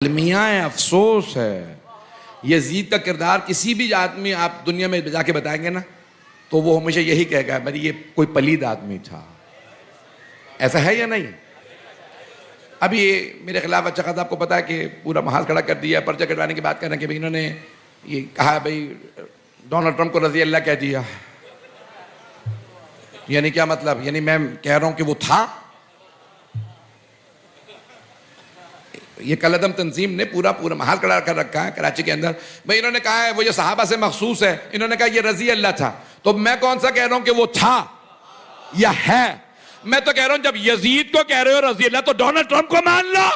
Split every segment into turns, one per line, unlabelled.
المیاں افسوس ہے یزید کا کردار کسی بھی آدمی آپ دنیا میں جا کے بتائیں گے نا تو وہ ہمیشہ یہی کہے گا بھائی یہ کوئی پلید آدمی تھا. ایسا ہے یا نہیں؟ ابھی میرے خلاف اچھا خاصا آپ کو پتا ہے کہ پورا محاذ کھڑا کر دیا, پرچہ کٹوانے کی بات کر رہے ہیں کہ انہوں نے یہ کہا بھائی ڈونلڈ ٹرمپ کو رضی اللہ کہہ دیا. یعنی کیا مطلب؟ یعنی میں کہہ رہا ہوں کہ وہ تھا. یہ کلعدم تنظیم نے پورا محاذ کھڑا کر رکھا ہے کراچی کے اندر. بھائی انہوں نے کہا ہے وہ یہ صحابہ سے مخصوص ہے, انہوں نے کہا یہ رضی اللہ تھا. تو میں کون سا کہہ رہا ہوں کہ وہ تھا یا ہے؟ میں تو کہہ رہا ہوں جب یزید کو کہہ رہے ہو رضی اللہ تو ڈونلڈ ٹرمپ کو مان لو.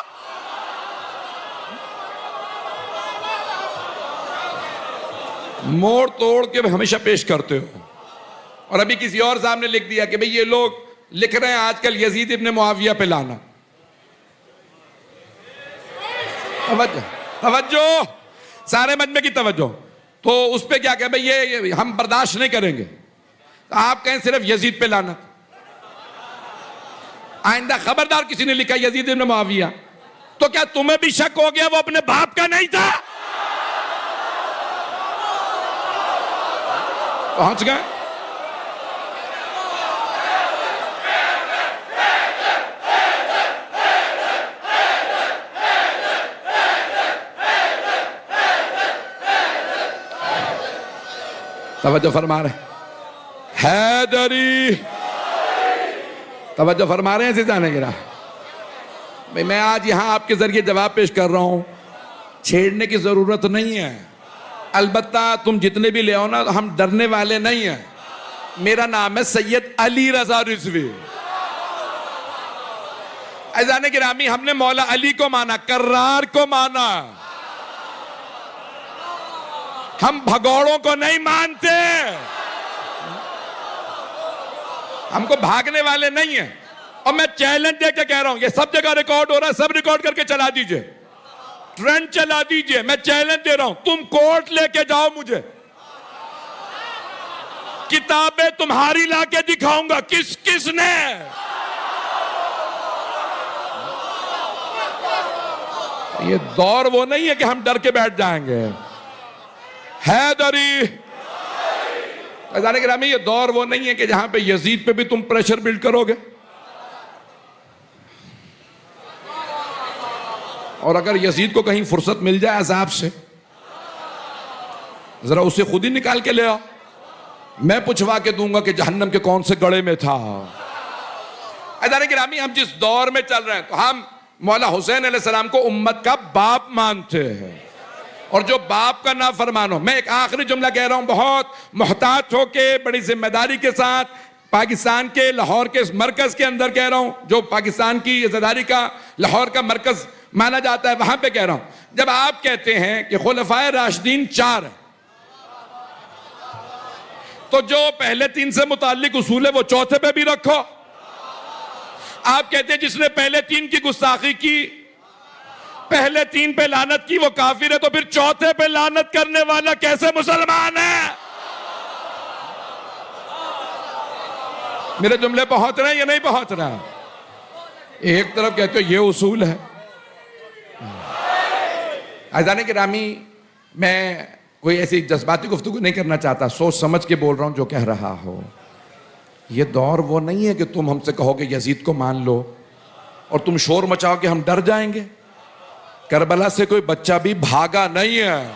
موڑ توڑ کے ہمیشہ پیش کرتے ہو. اور ابھی کسی اور صاحب نے لکھ دیا کہ بھئی یہ لوگ لکھ رہے ہیں آج کل یزید ابن معاویہ پہ لانا. توجہ سارے مجمع کی توجہ. تو اس پہ کیا کہ بھئی یہ ہم برداشت نہیں کریں گے. آپ کہیں صرف یزید پہ لانا. آئندہ خبردار کسی نے لکھا یزید ابن معاویہ تو کیا تمہیں بھی شک ہو گیا وہ اپنے باپ کا نہیں تھا؟ پہنچ گئے. توجہ فرما رہے ہیں حیدری, توجہ فرما رہے ہیں سیدھانے گرا. بھئی میں آج یہاں آپ کے ذریعے جواب پیش کر رہا ہوں. چھیڑنے کی ضرورت نہیں ہے. البتہ تم جتنے بھی لے آؤ نا ہم ڈرنے والے نہیں ہیں. میرا نام ہے سید علی رضا رضوی. عزیزان گرامی ہم نے مولا علی کو مانا, کرار کو مانا. ہم بھگوڑوں کو نہیں مانتے. ہم کو بھاگنے والے نہیں ہیں. اور میں چیلنج دے کے کہہ رہا ہوں یہ سب جگہ ریکارڈ ہو رہا ہے, سب ریکارڈ کر کے چلا دیجئے, ٹرینڈ چلا دیجئے. میں چیلنج دے رہا ہوں تم کورٹ لے کے جاؤ, مجھے کتابیں تمہاری لا کے دکھاؤں گا کس کس نے. یہ دور وہ نہیں ہے کہ ہم ڈر کے بیٹھ جائیں گے. حیدری عزیزان گرامی یہ دور وہ نہیں ہے کہ جہاں پہ یزید پہ بھی تم پریشر بلڈ کرو گے. اور اگر یزید کو کہیں فرصت مل جائے عذاب سے ذرا اسے خود ہی نکال کے لے آؤ, میں پوچھوا کے دوں گا کہ جہنم کے کون سے گڑھے میں تھا. عزیزان گرامی ہم جس دور میں چل رہے ہیں تو ہم مولا حسین علیہ السلام کو امت کا باپ مانتے ہیں, اور جو باپ کا نافرمان ہو. میں ایک آخری جملہ کہہ رہا ہوں بہت محتاط ہو کے بڑی ذمہ داری کے ساتھ, پاکستان کے لاہور کے مرکز کے اندر کہہ رہا ہوں, جو پاکستان کی عزاداری کا لاہور کا مرکز مانا جاتا ہے وہاں پہ کہہ رہا ہوں. جب آپ کہتے ہیں کہ خلفائے راشدین 4 ہیں تو جو پہلے 3 سے متعلق اصول ہے وہ چوتھے پہ بھی رکھو. آپ کہتے ہیں جس نے پہلے 3 کی گستاخی کی, پہلے 3 پہ لعنت کی, وہ کافر ہے, تو پھر چوتھے پہ لعنت کرنے والا کیسے مسلمان ہے؟ میرے جملے پہنچ رہے ہیں یا نہیں پہنچ رہے ہیں؟ ایک طرف کہتے ہو یہ اصول ہے. عزیزان گرامی میں کوئی ایسی جذباتی گفتگو نہیں کرنا چاہتا, سوچ سمجھ کے بول رہا ہوں جو کہہ رہا ہو. یہ دور وہ نہیں ہے کہ تم ہم سے کہو کہ یزید کو مان لو اور تم شور مچاؤ کہ ہم ڈر جائیں گے. کربلا سے کوئی بچہ بھی بھاگا نہیں ہے.